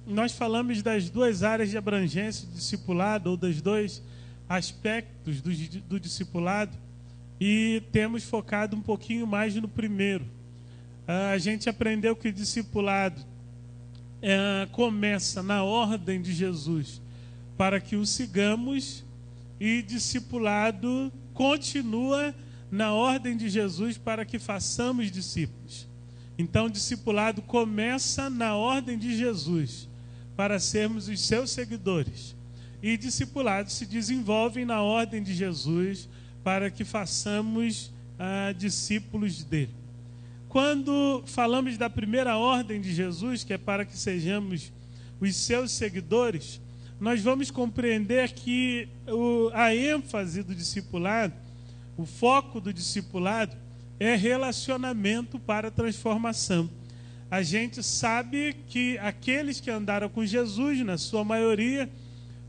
Nós falamos das duas áreas de abrangência do discipulado, ou dos dois aspectos do discipulado, e temos focado um pouquinho mais no primeiro. A gente aprendeu que o discipulado começa na ordem de Jesus para que o sigamos, e discipulado continua na ordem de Jesus para que façamos discípulos. Então, discipulado começa na ordem de Jesus para sermos os seus seguidores, e discipulado se desenvolve na ordem de Jesus para que façamos discípulos dele. Quando falamos da primeira ordem de Jesus, que é para que sejamos os seus seguidores, nós vamos compreender que a ênfase do discipulado, o foco do discipulado, é relacionamento para transformação. A gente sabe que aqueles que andaram com Jesus, na sua maioria,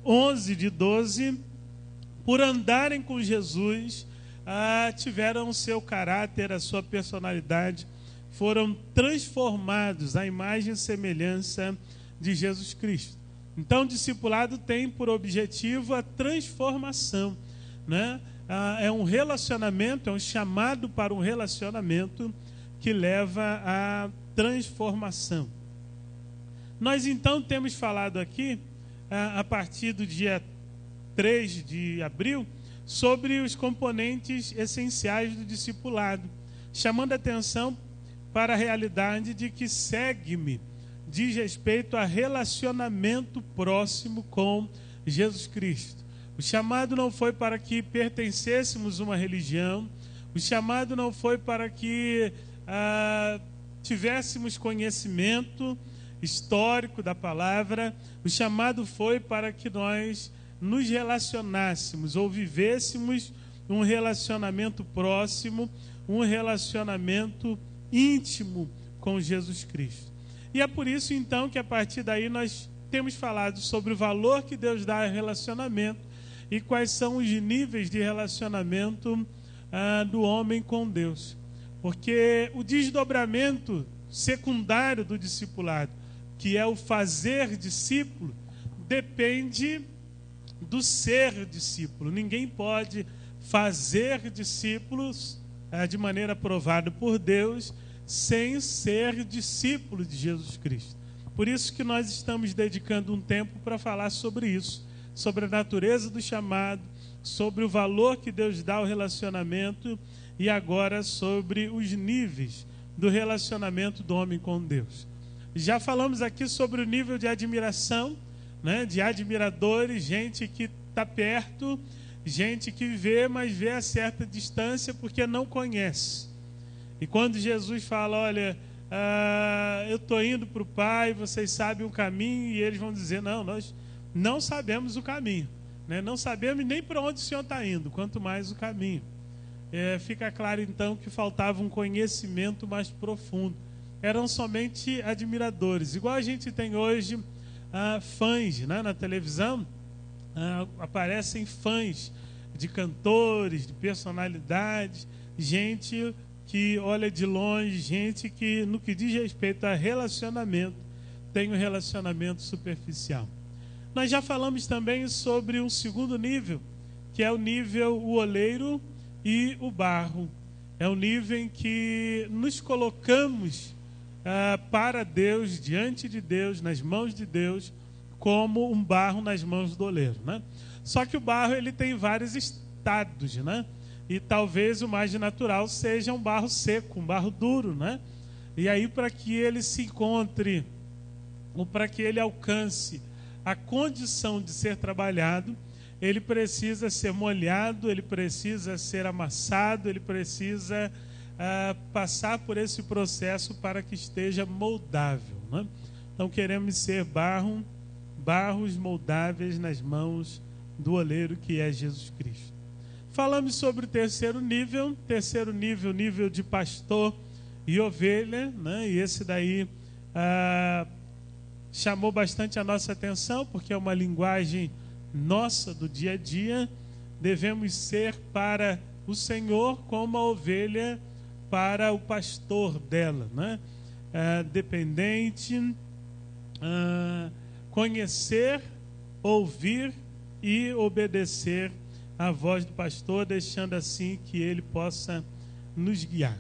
11 de 12, por andarem com Jesus, tiveram o seu caráter, a sua personalidade, foram transformados à imagem e semelhança de Jesus Cristo. Então, o discipulado tem por objetivo a transformação, né? É um relacionamento, é um chamado para um relacionamento que leva à transformação. Nós, então, temos falado aqui, a partir do dia 3 de abril, sobre os componentes essenciais do discipulado, chamando a atenção para a realidade de que segue-me diz respeito a relacionamento próximo com Jesus Cristo. O chamado não foi para que pertencêssemos a uma religião, o chamado não foi para que tivéssemos conhecimento histórico da palavra, o chamado foi para que nós nos relacionássemos ou vivêssemos um relacionamento próximo, um relacionamento íntimo com Jesus Cristo. E é por isso então que a partir daí nós temos falado sobre o valor que Deus dá ao relacionamento e quais são os níveis de relacionamento do homem com Deus. Porque o desdobramento secundário do discipulado, que é o fazer discípulo, depende do ser discípulo. Ninguém pode fazer discípulos de maneira aprovada por Deus sem ser discípulo de Jesus Cristo. Por isso que nós estamos dedicando um tempo para falar sobre isso, sobre a natureza do chamado, sobre o valor que Deus dá ao relacionamento e agora sobre os níveis do relacionamento do homem com Deus. Já falamos aqui sobre o nível de admiração, né, de admiradores, gente que está perto, gente que vê, mas vê a certa distância porque não conhece. E quando Jesus fala, olha, eu estou indo para o Pai, vocês sabem o caminho, e eles vão dizer, não, nós não sabemos o caminho, né? Não sabemos nem para onde o Senhor está indo, quanto mais o caminho. Fica claro então que faltava um conhecimento mais profundo. Eram somente admiradores, igual a gente tem hoje fãs, né? Na televisão aparecem fãs de cantores, de personalidades, gente que olha de longe, gente que no que diz respeito a relacionamento tem um relacionamento superficial. Nós já falamos também sobre um segundo nível, que é o nível o oleiro e o barro. É o nível em que nos colocamos para Deus, diante de Deus, nas mãos de Deus, como um barro nas mãos do oleiro, né? Só que o barro ele tem vários estados, né? E talvez o mais natural seja um barro seco, um barro duro, né? E aí, para que ele se encontre, ou para que ele alcance a condição de ser trabalhado, ele precisa ser molhado, ele precisa ser amassado, ele precisa passar por esse processo para que esteja moldável, né? Então queremos ser barros moldáveis nas mãos do oleiro, que é Jesus Cristo. Falamos sobre o terceiro nível, nível de pastor e ovelha, né? E esse daí chamou bastante a nossa atenção, porque é uma linguagem nossa do dia a dia. Devemos ser para o Senhor como a ovelha para o pastor dela, né? Dependente, conhecer, ouvir e obedecer à voz do pastor, deixando assim que ele possa nos guiar.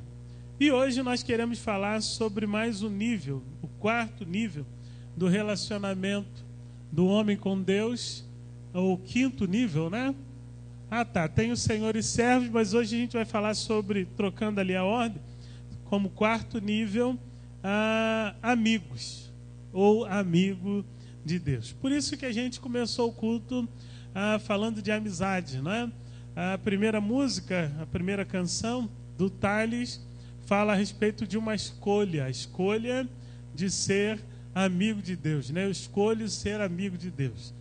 E hoje nós queremos falar sobre mais um nível, o quarto nível do relacionamento do homem com Deus, ou o quinto nível, né? Tem o Senhor e servos, mas hoje a gente vai falar sobre, trocando ali a ordem, como quarto nível, amigos, ou amigo de Deus. Por isso que a gente começou o culto falando de amizade, né? A primeira música, a primeira canção do Thales fala a respeito de uma escolha, a escolha de ser amigo de Deus, né? Eu escolho ser amigo de Deus.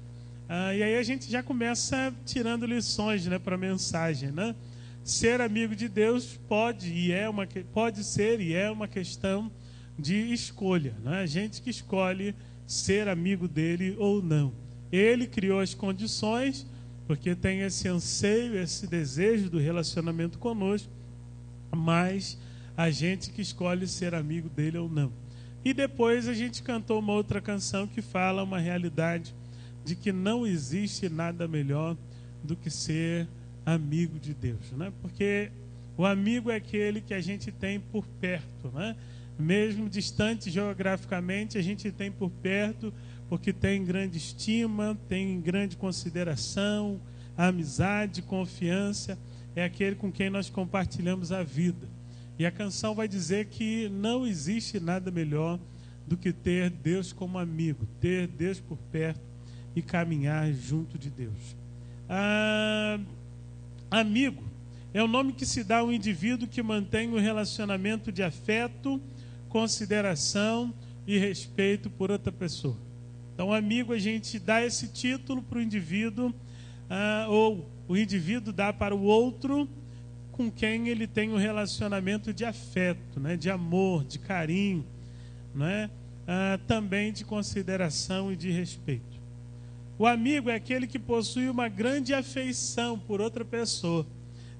E aí a gente já começa tirando lições, né, para a mensagem, né? Ser amigo de Deus pode ser e é uma questão de escolha, né? A gente que escolhe ser amigo dele ou não. Ele criou as condições, porque tem esse anseio, esse desejo do relacionamento conosco, mas a gente que escolhe ser amigo dele ou não. E depois a gente cantou uma outra canção que fala uma realidade de que não existe nada melhor do que ser amigo de Deus, né? Porque o amigo é aquele que a gente tem por perto, né? Mesmo distante geograficamente, a gente tem por perto, porque tem grande estima, tem grande consideração, amizade, confiança, é aquele com quem nós compartilhamos a vida. E a canção vai dizer que não existe nada melhor do que ter Deus como amigo, ter Deus por perto e caminhar junto de Deus. Amigo é o nome que se dá a um indivíduo que mantém um relacionamento de afeto, consideração e respeito por outra pessoa. Então, amigo, a gente dá esse título para o indivíduo, ou o indivíduo dá para o outro com quem ele tem um relacionamento de afeto, né, de amor, de carinho, né, também de consideração e de respeito. O amigo é aquele que possui uma grande afeição por outra pessoa.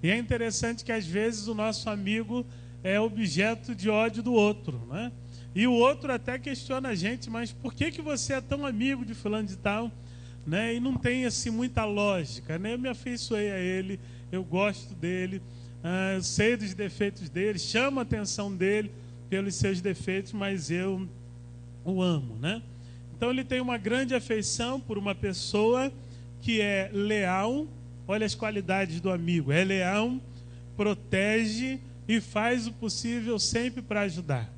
E é interessante que às vezes o nosso amigo é objeto de ódio do outro, né? E o outro até questiona a gente, mas por que você é tão amigo de fulano de tal? Né? E não tem assim muita lógica, né? Eu me afeiçoei a ele, eu gosto dele, eu sei dos defeitos dele, chamo a atenção dele pelos seus defeitos, mas eu o amo, né? Então ele tem uma grande afeição por uma pessoa que é leal. Olha as qualidades do amigo: é leal, protege e faz o possível sempre para ajudar.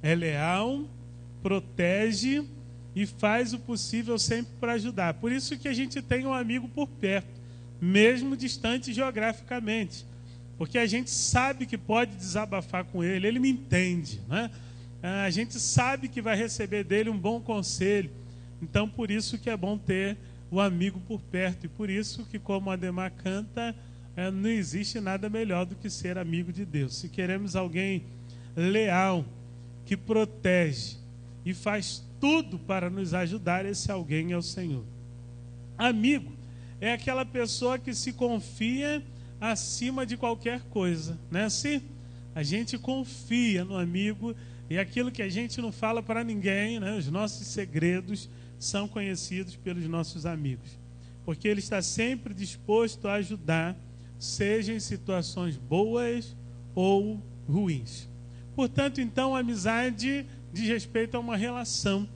É leal, protege e faz o possível sempre para ajudar. Por isso que a gente tem um amigo por perto, mesmo distante geograficamente, porque a gente sabe que pode desabafar com ele, ele me entende, né? A gente sabe que vai receber dele um bom conselho. Então, por isso que é bom ter o amigo por perto. E por isso que, como a Ademar canta, não existe nada melhor do que ser amigo de Deus. Se queremos alguém leal, que protege e faz tudo para nos ajudar, esse alguém é o Senhor. Amigo é aquela pessoa que se confia acima de qualquer coisa, não é assim? A gente confia no amigo. E aquilo que a gente não fala para ninguém, né? Os nossos segredos são conhecidos pelos nossos amigos. Porque ele está sempre disposto a ajudar, seja em situações boas ou ruins. Portanto, então, a amizade diz respeito a uma relação,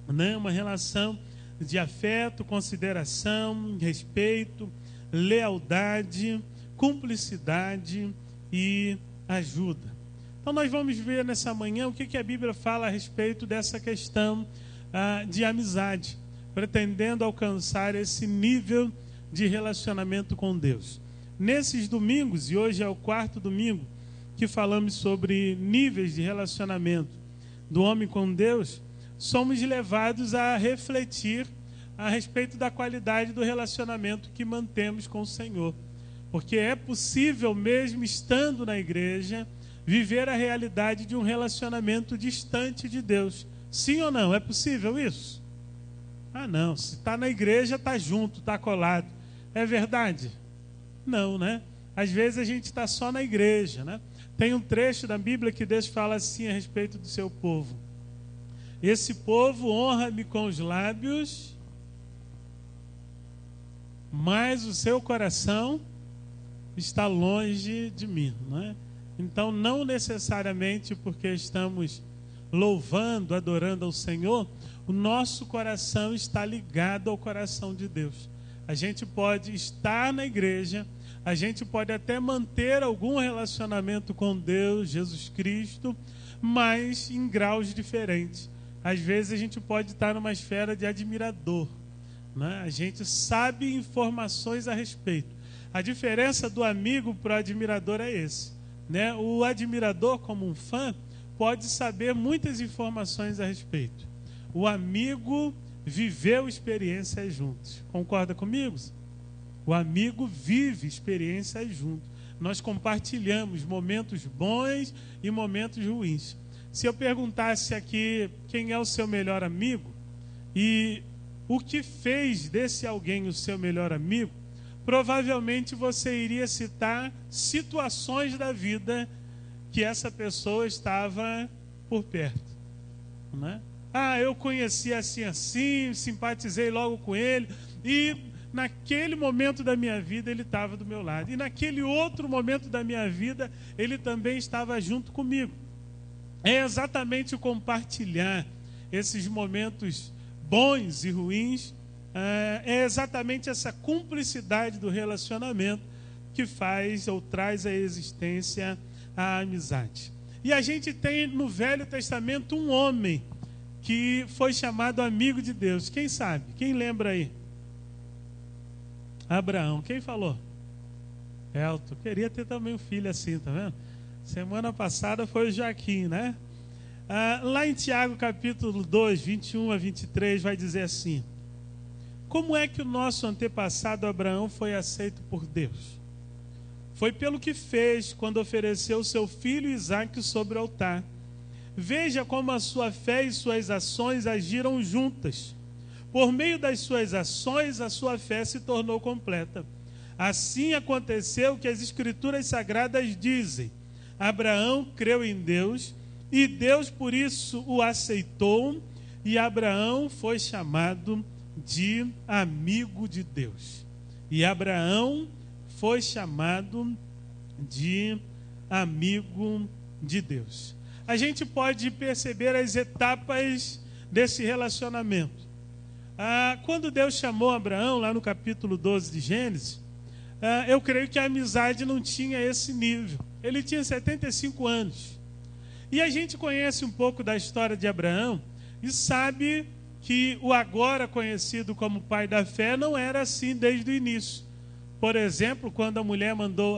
né? Uma relação de afeto, consideração, respeito, lealdade, cumplicidade e ajuda. Então nós vamos ver nessa manhã o que a Bíblia fala a respeito dessa questão de amizade, pretendendo alcançar esse nível de relacionamento com Deus. Nesses domingos, e hoje é o quarto domingo, que falamos sobre níveis de relacionamento do homem com Deus, somos levados a refletir a respeito da qualidade do relacionamento que mantemos com o Senhor. Porque é possível, mesmo estando na igreja, viver a realidade de um relacionamento distante de Deus. Sim ou não? É possível isso? Não, se está na igreja, está junto, está colado. É verdade? Não, né? Às vezes a gente está só na igreja, né? Tem um trecho da Bíblia que Deus fala assim a respeito do seu povo: Esse povo honra-me com os lábios, mas o seu coração está longe de mim, não é? Então, não necessariamente porque estamos louvando, adorando ao Senhor, o nosso coração está ligado ao coração de Deus. A gente pode estar na igreja, a gente pode até manter algum relacionamento com Deus, Jesus Cristo, mas em graus diferentes. Às vezes a gente pode estar numa esfera de admirador, né? A gente sabe informações a respeito. A diferença do amigo para o admirador é esse, né? O admirador, como um fã, pode saber muitas informações a respeito. O amigo viveu experiências juntos. Concorda comigo? O amigo vive experiências juntos. Nós compartilhamos momentos bons e momentos ruins. Se eu perguntasse aqui quem é o seu melhor amigo e o que fez desse alguém o seu melhor amigo, provavelmente você iria citar situações da vida que essa pessoa estava por perto, né? Ah, eu conheci assim, simpatizei logo com ele, e naquele momento da minha vida ele estava do meu lado, e naquele outro momento da minha vida ele também estava junto comigo. É exatamente o compartilhar esses momentos bons e ruins, é exatamente essa cumplicidade do relacionamento que faz ou traz à existência a amizade. E a gente tem no Velho Testamento um homem que foi chamado amigo de Deus. Quem sabe? Quem lembra aí? Abraão. Quem falou? Elton. Queria ter também um filho assim, tá vendo? Semana passada foi o Joaquim, né? Lá em Tiago capítulo 2, 21 a 23, vai dizer assim: como é que o nosso antepassado Abraão foi aceito por Deus? Foi pelo que fez quando ofereceu seu filho Isaque sobre o altar. Veja como a sua fé e suas ações agiram juntas. Por meio das suas ações, a sua fé se tornou completa. Assim aconteceu que as Escrituras Sagradas dizem: Abraão creu em Deus, e Deus por isso o aceitou, e Abraão foi chamado de amigo de Deus. E Abraão foi chamado de amigo de Deus. A gente pode perceber as etapas desse relacionamento. Quando Deus chamou Abraão, lá no capítulo 12 de Gênesis, eu creio que a amizade não tinha esse nível. Ele tinha 75 anos. E a gente conhece um pouco da história de Abraão e sabe que o agora conhecido como pai da fé não era assim desde o início. Por exemplo, quando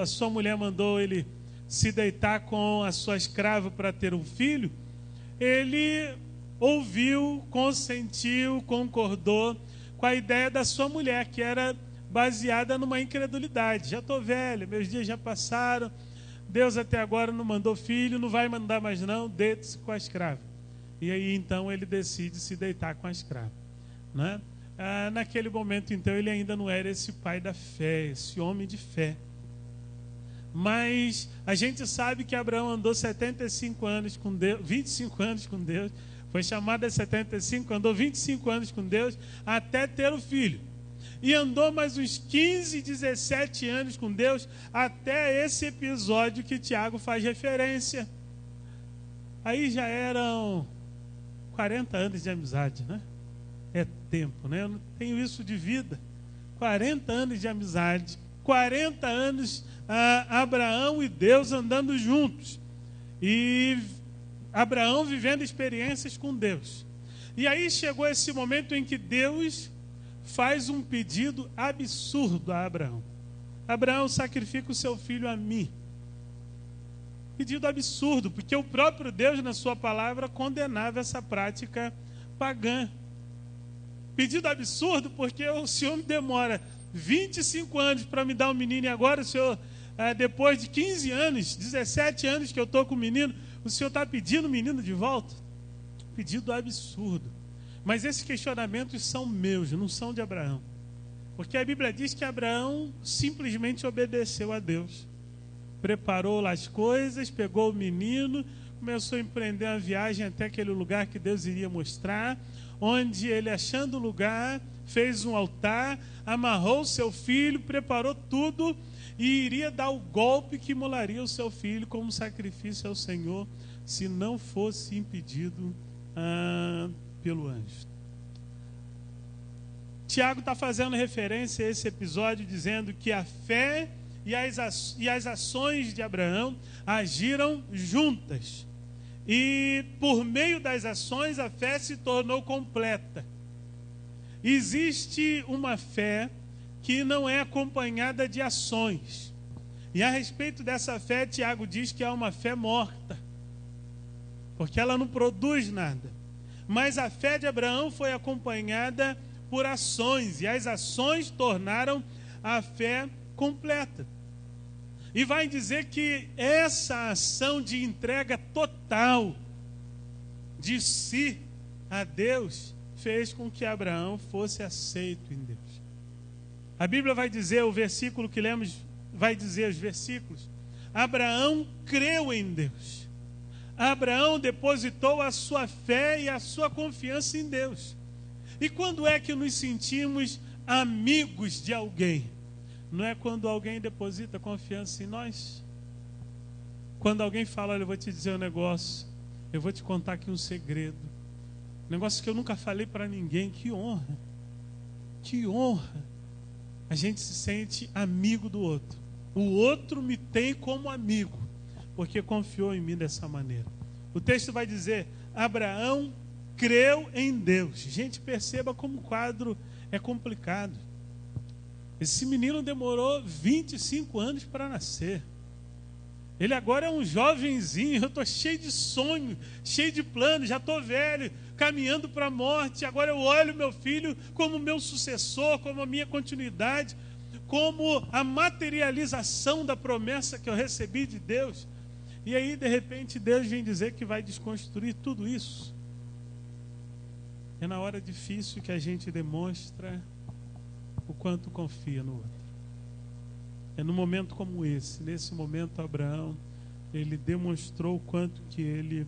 a sua mulher mandou ele se deitar com a sua escrava para ter um filho, ele ouviu, consentiu, concordou com a ideia da sua mulher, que era baseada numa incredulidade. Já estou velha, meus dias já passaram, Deus até agora não mandou filho, não vai mandar mais não, deite-se com a escrava. E aí então ele decide se deitar com a escrava, né? Naquele momento então ele ainda não era esse pai da fé, esse homem de fé. Mas a gente sabe que Abraão andou 75 anos com Deus, 25 anos com Deus, foi chamado a 75, andou 25 anos com Deus até ter o filho. E andou mais uns 15, 17 anos com Deus até esse episódio que Tiago faz referência. Aí já eram 40 anos de amizade, né? É tempo, né? Eu não tenho isso de vida. 40 anos de amizade, 40 anos Abraão e Deus andando juntos. E Abraão vivendo experiências com Deus. E aí chegou esse momento em que Deus faz um pedido absurdo a Abraão. Abraão, sacrifica o seu filho a mim. Pedido absurdo, porque o próprio Deus, na sua palavra, condenava essa prática pagã. Pedido absurdo porque o Senhor me demora 25 anos para me dar um menino, e agora o Senhor, depois de 15 anos, 17 anos que eu estou com o menino, o Senhor está pedindo o menino de volta? Pedido absurdo. Mas esses questionamentos são meus, não são de Abraão. Porque a Bíblia diz que Abraão simplesmente obedeceu a Deus. Preparou lá as coisas, pegou o menino, começou a empreender uma viagem até aquele lugar que Deus iria mostrar, onde ele, achando o lugar, fez um altar, amarrou seu filho, preparou tudo e iria dar o golpe que imolaria o seu filho como sacrifício ao Senhor, se não fosse impedido pelo anjo. Tiago está fazendo referência a esse episódio, dizendo que a fé e as ações de Abraão agiram juntas. E por meio das ações a fé se tornou completa. Existe uma fé que não é acompanhada de ações. E a respeito dessa fé, Tiago diz que é uma fé morta, porque ela não produz nada. Mas a fé de Abraão foi acompanhada por ações, e as ações tornaram a fé completa. E vai dizer que essa ação de entrega total de si a Deus fez com que Abraão fosse aceito em Deus. A Bíblia vai dizer, o versículo que lemos, vai dizer os versículos: Abraão creu em Deus. Abraão depositou a sua fé e a sua confiança em Deus. E quando é que nos sentimos amigos de alguém? Não é quando alguém deposita confiança em nós? Quando alguém fala: olha, eu vou te dizer um negócio, eu vou te contar aqui um segredo, negócio que eu nunca falei para ninguém. Que honra, que honra. A gente se sente amigo do outro. O outro me tem como amigo, porque confiou em mim dessa maneira. O texto vai dizer: Abraão creu em Deus. Gente, perceba como o quadro é complicado. Esse menino demorou 25 anos para nascer. Ele agora é um jovenzinho. Eu estou cheio de sonho, cheio de planos, já estou velho, caminhando para a morte. Agora eu olho meu filho como meu sucessor, como a minha continuidade, como a materialização da promessa que eu recebi de Deus. E aí, de repente, Deus vem dizer que vai desconstruir tudo isso. É na hora difícil que a gente demonstra o quanto confia no outro. É no momento como esse. Nesse momento, Abraão, ele demonstrou o quanto que ele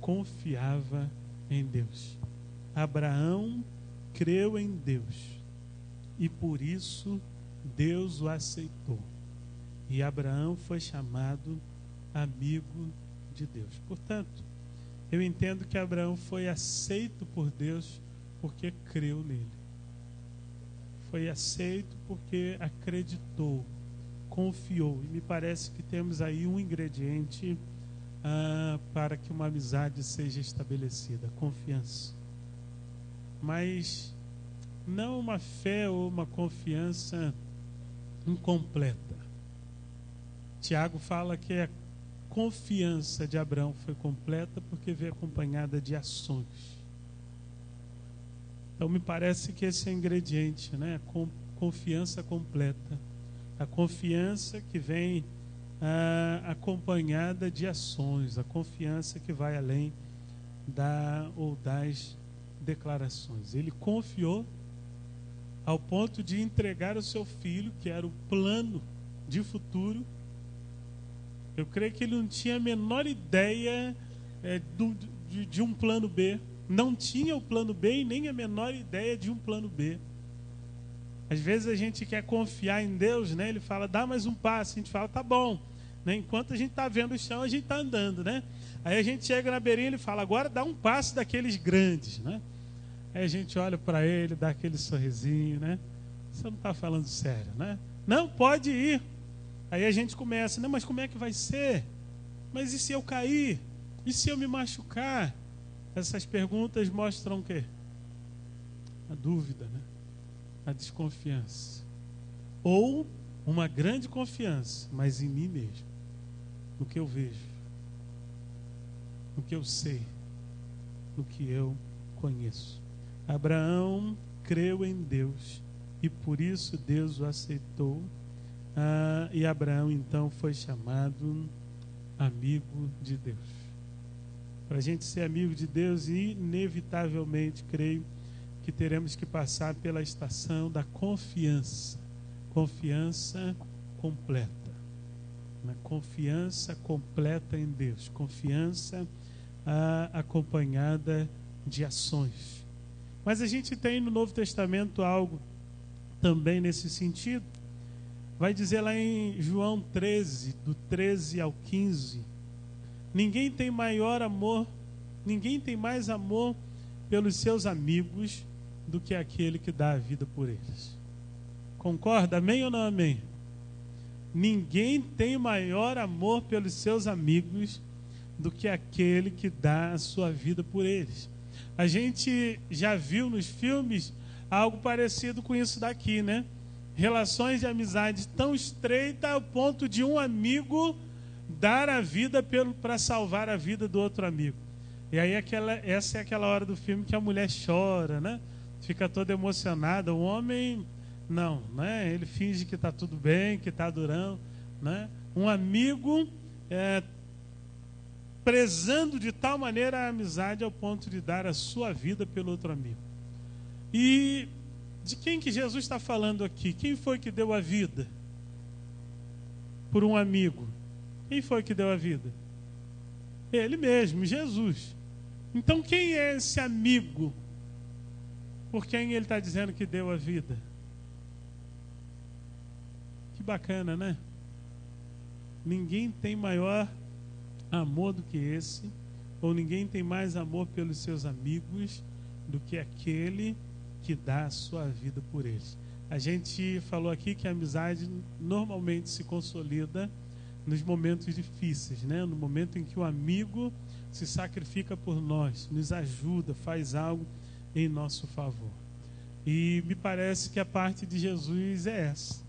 confiava em Deus. Abraão creu em Deus e por isso Deus o aceitou. E Abraão foi chamado amigo de Deus. Portanto, eu entendo que Abraão foi aceito por Deus porque creu nele. Foi aceito porque acreditou, confiou. E me parece que temos aí um ingrediente para que uma amizade seja estabelecida: confiança. Mas não uma fé ou uma confiança incompleta. Tiago fala que a confiança de Abraão foi completa porque veio acompanhada de ações. Então me parece que esse é o ingrediente, né? Confiança completa. A confiança que vem acompanhada de ações. A confiança que vai além das declarações. Ele confiou ao ponto de entregar o seu filho, que era o plano de futuro. Eu creio que ele não tinha a menor ideia de um plano B. Não tinha o plano B e nem a menor ideia de um plano B. Às vezes a gente quer confiar em Deus, né? Ele fala: dá mais um passo. A gente fala: tá bom, né? Enquanto a gente está vendo o chão, a gente está andando, né? Aí a gente chega na beirinha e ele fala: agora dá um passo daqueles grandes, né? Aí a gente olha para ele, dá aquele sorrisinho, né? Você não está falando sério, né? Não, pode ir. Aí a gente começa: não, mas como é que vai ser? Mas e se eu cair? E se eu me machucar? Essas perguntas mostram o quê? A dúvida, né? A desconfiança. Ou uma grande confiança, mas em mim mesmo. No que eu vejo. No que eu sei. No que eu conheço. Abraão creu em Deus e por isso Deus o aceitou. E Abraão então foi chamado amigo de Deus. Para a gente ser amigo de Deus, inevitavelmente, creio que teremos que passar pela estação da confiança. Confiança completa. Uma confiança completa em Deus. Confiança acompanhada de ações. Mas a gente tem no Novo Testamento algo também nesse sentido. Vai dizer lá em João 13, do 13 ao 15, ninguém tem mais amor pelos seus amigos do que aquele que dá a vida por eles. Concorda? Amém ou não amém? Ninguém tem maior amor pelos seus amigos do que aquele que dá a sua vida por eles. A gente já viu nos filmes algo parecido com isso daqui, né? Relações de amizade tão estreitas ao ponto de um amigo dar a vida para salvar a vida do outro amigo. E aí essa é aquela hora do filme que a mulher chora, né? Fica toda emocionada. O homem, não, né? Ele finge que está tudo bem, que está durão, né? Um amigo prezando de tal maneira a amizade ao ponto de dar a sua vida pelo outro amigo. E de quem que Jesus está falando aqui? Quem foi que deu a vida por um amigo? Quem foi que deu a vida? Ele mesmo, Jesus. Então quem é esse amigo por quem ele está dizendo que deu a vida? Que bacana, né? Ninguém tem maior amor do que esse, ou ninguém tem mais amor pelos seus amigos do que aquele que dá a sua vida por eles. A gente falou aqui que a amizade normalmente se consolida nos momentos difíceis, né? No momento em que o amigo se sacrifica por nós, nos ajuda, faz algo em nosso favor. E me parece que a parte de Jesus é essa,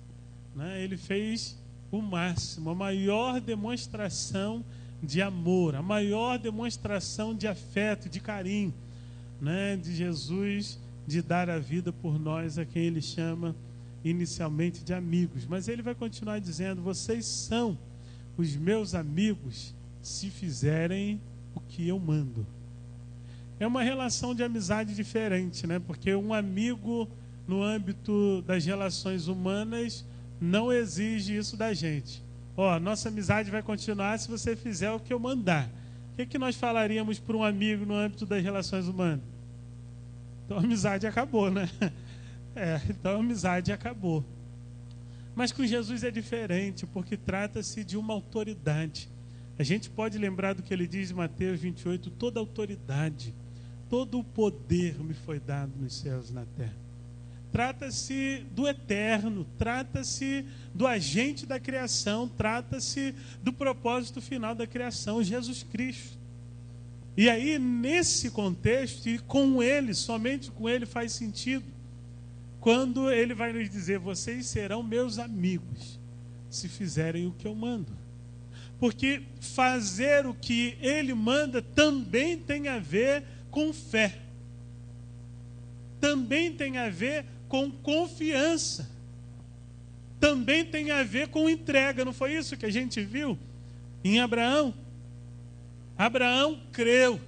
né? Ele fez o máximo, a maior demonstração de amor, a maior demonstração de afeto, de carinho, né? De Jesus, de dar a vida por nós, a quem ele chama inicialmente de amigos. Mas ele vai continuar dizendo: vocês são os meus amigos se fizerem o que eu mando. É uma relação de amizade diferente, né? Porque um amigo no âmbito das relações humanas não exige isso da gente. Ó, nossa amizade vai continuar se você fizer o que eu mandar. O que nós falaríamos para um amigo no âmbito das relações humanas? Então a amizade acabou, né? Então a amizade acabou. Mas com Jesus é diferente, porque trata-se de uma autoridade. A gente pode lembrar do que ele diz em Mateus 28, toda autoridade, todo o poder me foi dado nos céus e na terra. Trata-se do eterno, trata-se do agente da criação, trata-se do propósito final da criação, Jesus Cristo. E aí, nesse contexto, e com ele, somente com ele faz sentido, quando ele vai nos dizer: vocês serão meus amigos, se fizerem o que eu mando. Porque fazer o que ele manda também tem a ver com fé. Também tem a ver com confiança. Também tem a ver com entrega. Não foi isso que a gente viu em Abraão? Abraão creu.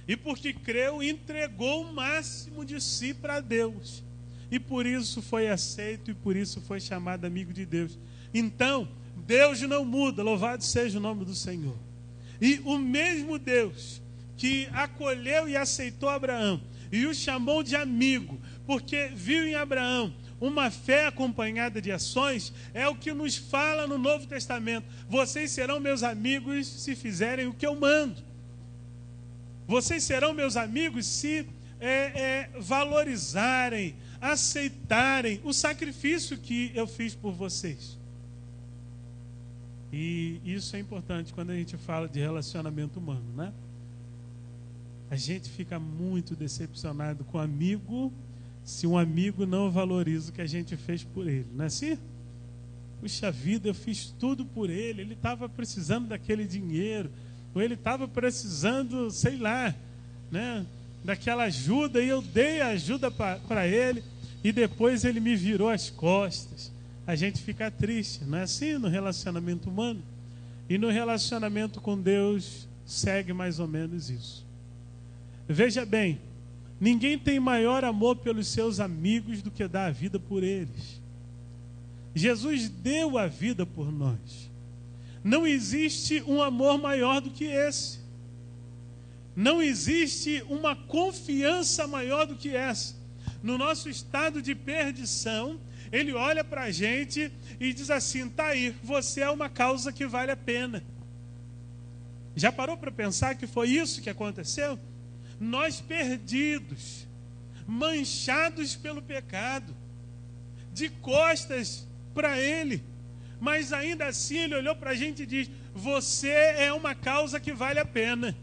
E porque creu, entregou o máximo de si para Deus. E por isso foi aceito e por isso foi chamado amigo de Deus. Então, Deus não muda, louvado seja o nome do Senhor. E o mesmo Deus que acolheu e aceitou Abraão e o chamou de amigo, porque viu em Abraão uma fé acompanhada de ações, é o que nos fala no Novo Testamento: vocês serão meus amigos se fizerem o que eu mando. Vocês serão meus amigos se valorizarem, aceitarem o sacrifício que eu fiz por vocês. E isso é importante quando a gente fala de relacionamento humano, né? A gente fica muito decepcionado com o amigo se um amigo não valoriza o que a gente fez por ele, não é assim? Puxa vida, eu fiz tudo por ele, ele estava precisando daquele dinheiro, ou ele estava precisando, sei lá, né, daquela ajuda, e eu dei a ajuda para ele, e depois ele me virou as costas. A gente fica triste, não é assim no relacionamento humano? E no relacionamento com Deus segue mais ou menos isso. Veja bem, ninguém tem maior amor pelos seus amigos do que dar a vida por eles. Jesus deu a vida por nós. Não existe um amor maior do que esse. Não existe uma confiança maior do que essa. No nosso estado de perdição, Ele olha para a gente e diz assim: tá aí, você é uma causa que vale a pena. Já parou para pensar que foi isso que aconteceu? Nós perdidos, manchados pelo pecado, de costas para Ele, mas ainda assim Ele olhou para a gente e diz: você é uma causa que vale a pena,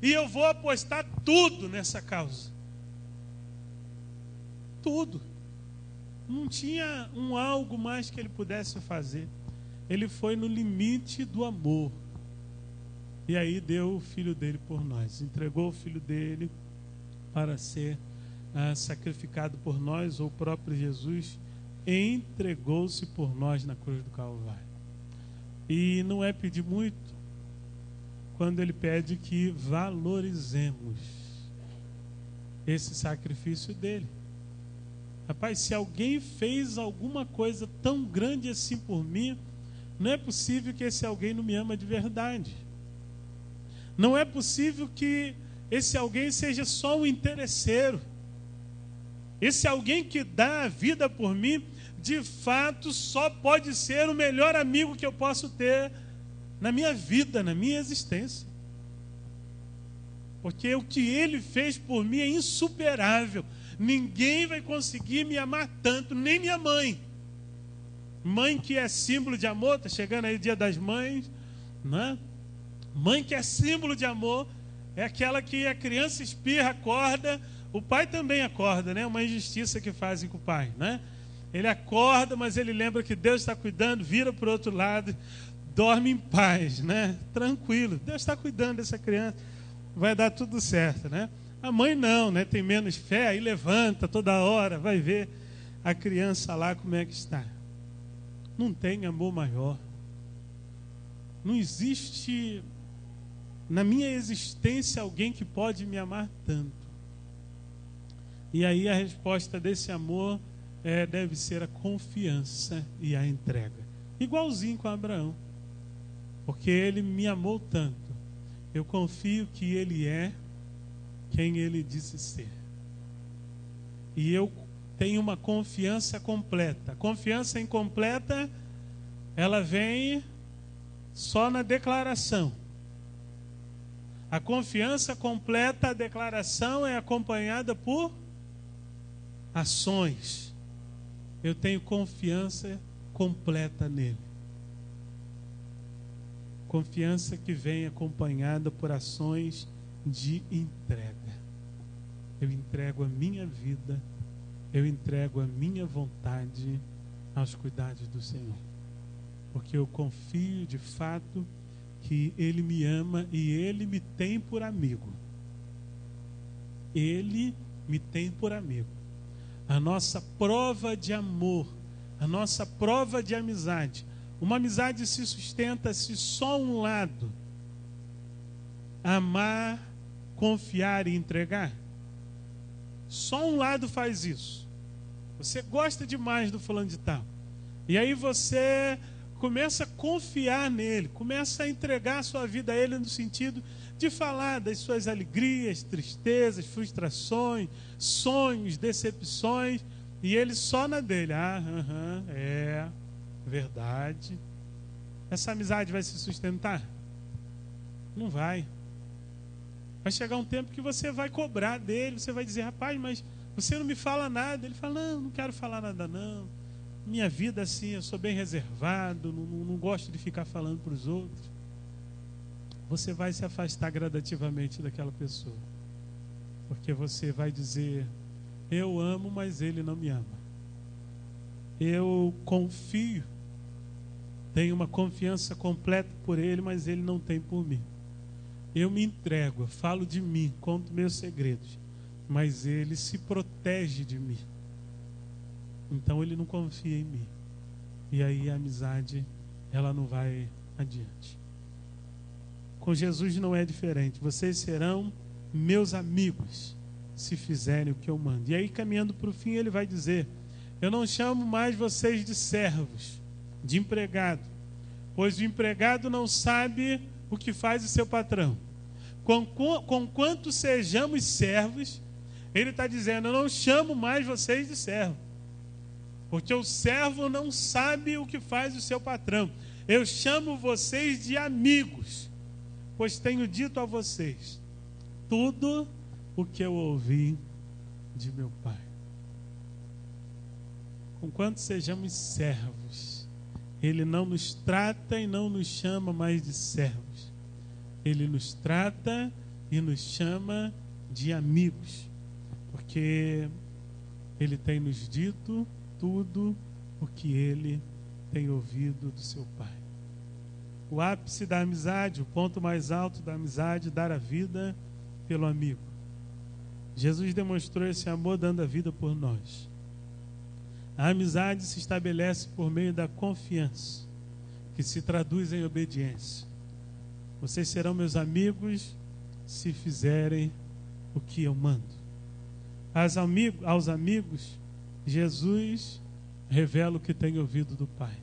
e eu vou apostar tudo nessa causa. Tudo. Não tinha algo mais que Ele pudesse fazer. Ele foi no limite do amor. E aí deu o Filho dele por nós. Entregou o Filho dele para ser sacrificado por nós. Ou o próprio Jesus entregou-se por nós na cruz do Calvário. E não é pedir muito quando Ele pede que valorizemos esse sacrifício dele. Rapaz, se alguém fez alguma coisa tão grande assim por mim, não é possível que esse alguém não me ama de verdade. Não é possível que esse alguém seja só um interesseiro. Esse alguém que dá a vida por mim, de fato, só pode ser o melhor amigo que eu posso ter na minha vida, na minha existência. Porque o que Ele fez por mim é insuperável. Ninguém vai conseguir me amar tanto, nem minha mãe. Mãe que é símbolo de amor, está chegando aí o Dia das Mães, né? Mãe que é símbolo de amor, é aquela que a criança espirra, acorda, o pai também acorda, né? Uma injustiça que fazem com o pai, né? Ele acorda, mas ele lembra que Deus está cuidando, vira para o outro lado, dorme em paz, né? Tranquilo, Deus está cuidando dessa criança, vai dar tudo certo, né? A mãe não, né? Tem menos fé, aí levanta toda hora, vai ver a criança lá como é que está. Não tem amor maior. Não existe na minha existência alguém que pode me amar tanto. E aí a resposta desse amor deve ser a confiança e a entrega. Igualzinho com Abraão. Porque ele me amou tanto. Eu confio que ele é quem ele disse ser. E eu tenho uma confiança completa. A confiança incompleta, ela vem só na declaração. A confiança completa, a declaração é acompanhada por ações. Eu tenho confiança completa nele. Confiança que vem acompanhada por ações de entrega. Eu entrego a minha vida, eu entrego a minha vontade aos cuidados do Senhor. Porque eu confio de fato que Ele me ama e Ele me tem por amigo. Ele me tem por amigo. A nossa prova de amor, a nossa prova de amizade. Uma amizade se sustenta se só um lado amar, confiar e entregar. Só um lado faz isso. Você gosta demais do fulano de tal. E aí você começa a confiar nele, começa a entregar a sua vida a ele no sentido de falar das suas alegrias, tristezas, frustrações, sonhos, decepções, e ele só na dele. É verdade. Essa amizade vai se sustentar? Não vai. Vai chegar um tempo que você vai cobrar dele, você vai dizer: rapaz, mas você não me fala nada. Ele fala: não quero falar nada não. Minha vida assim, eu sou bem reservado, não gosto de ficar falando para os outros. Você vai se afastar gradativamente daquela pessoa. Porque você vai dizer: eu amo, mas ele não me ama. Eu confio, tenho uma confiança completa por ele, mas ele não tem por mim. Eu me entrego, eu falo de mim, conto meus segredos, mas ele se protege de mim. Então ele não confia em mim. E aí a amizade, ela não vai adiante. Com Jesus não é diferente. Vocês serão meus amigos se fizerem o que eu mando. E aí, caminhando para o fim, ele vai dizer: eu não chamo mais vocês de servos, de empregado, pois o empregado não sabe o que faz o seu patrão. Conquanto sejamos servos, ele está dizendo, eu não chamo mais vocês de servo, porque o servo não sabe o que faz o seu patrão. Eu chamo vocês de amigos, pois tenho dito a vocês tudo o que eu ouvi de meu Pai. Conquanto sejamos servos, Ele não nos trata e não nos chama mais de servos. Ele nos trata e nos chama de amigos, porque Ele tem nos dito tudo o que Ele tem ouvido do seu Pai. O ápice da amizade, o ponto mais alto da amizade, dar a vida pelo amigo. Jesus demonstrou esse amor dando a vida por nós. A amizade se estabelece por meio da confiança, que se traduz em obediência. Vocês serão meus amigos se fizerem o que eu mando. Aos amigos, Jesus revela o que tem ouvido do Pai.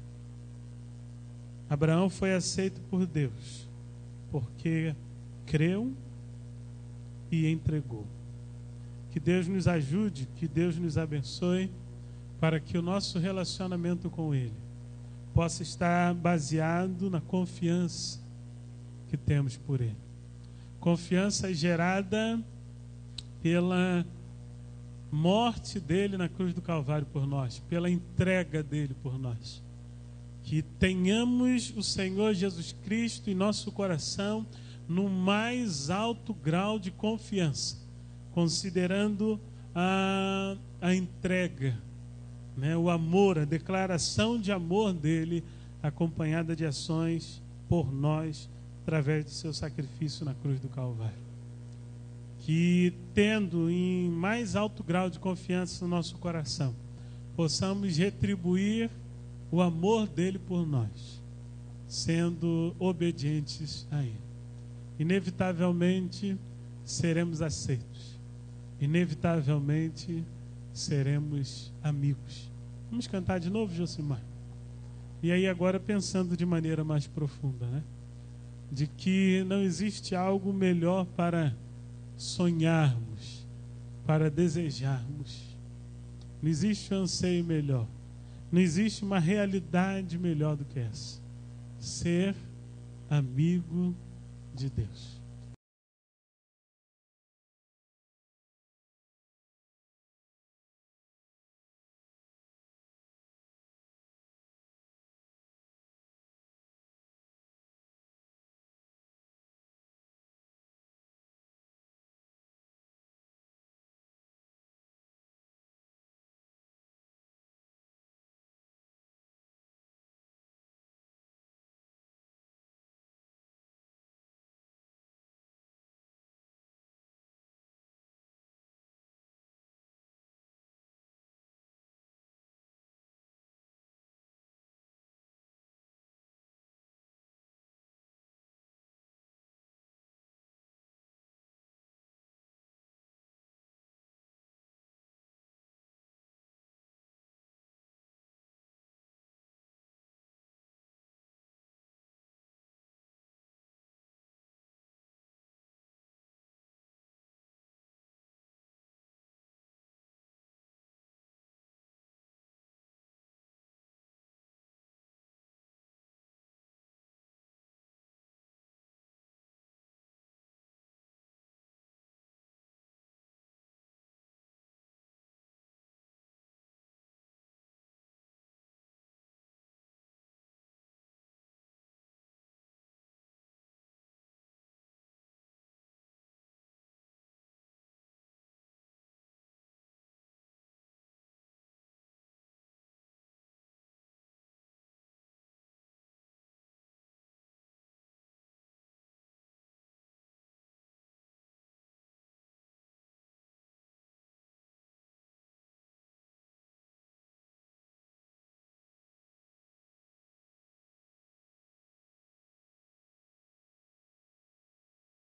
Abraão foi aceito por Deus, porque creu e entregou. Que Deus nos ajude, que Deus nos abençoe, para que o nosso relacionamento com Ele possa estar baseado na confiança que temos por Ele. Confiança gerada pela morte dele na cruz do Calvário por nós, pela entrega dele por nós. Que tenhamos o Senhor Jesus Cristo em nosso coração no mais alto grau de confiança, considerando a entrega, né, o amor, a declaração de amor dele, acompanhada de ações por nós, através do seu sacrifício na cruz do Calvário. Que, tendo em mais alto grau de confiança no nosso coração, possamos retribuir o amor dele por nós, sendo obedientes a ele. Inevitavelmente seremos aceitos, inevitavelmente seremos amigos. Vamos cantar de novo, Josimar? E aí agora pensando de maneira mais profunda, né? De que não existe algo melhor para sonharmos, para desejarmos. Não existe um anseio melhor. Não existe uma realidade melhor do que essa. Ser amigo de Deus.